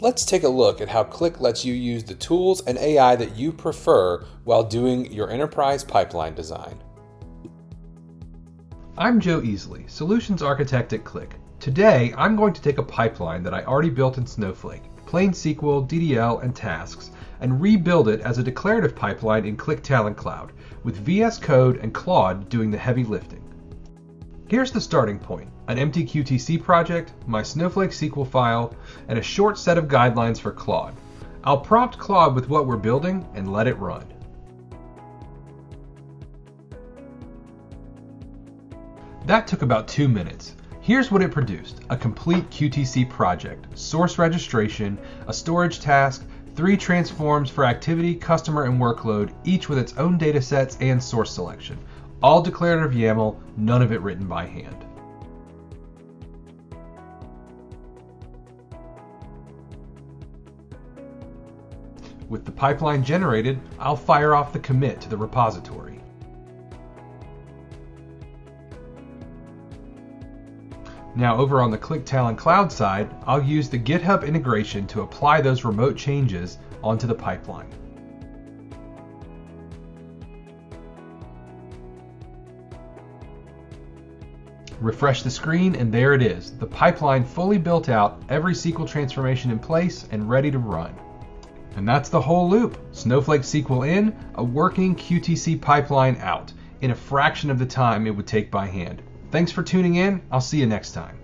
Let's take a look at how Qlik lets you use the tools and AI that you prefer while doing your enterprise pipeline design. I'm Joe Easley, Solutions Architect at Qlik. Today, I'm going to take a pipeline that I already built in Snowflake, plain SQL, DDL, and tasks, and rebuild it as a declarative pipeline in Qlik Talent Cloud, with VS Code and Claude doing the heavy lifting. Here's the starting point: an empty QTC project, my Snowflake SQL file, and a short set of guidelines for Claude. I'll prompt Claude with what we're building and let it run. That took about 2 minutes. Here's what it produced: a complete QTC project, source registration, a storage task, 3 transforms for activity, customer, and workload, each with its own datasets and source selection. All declarative YAML, none of it written by hand. With the pipeline generated, I'll fire off the commit to the repository. Now over on the Qlik Talent Cloud side, I'll use the GitHub integration to apply those remote changes onto the pipeline. Refresh the screen and there it is, the pipeline fully built out, every SQL transformation in place and ready to run. And that's the whole loop. Snowflake SQL in, a working QTC pipeline out, in a fraction of the time it would take by hand. Thanks for tuning in. I'll see you next time.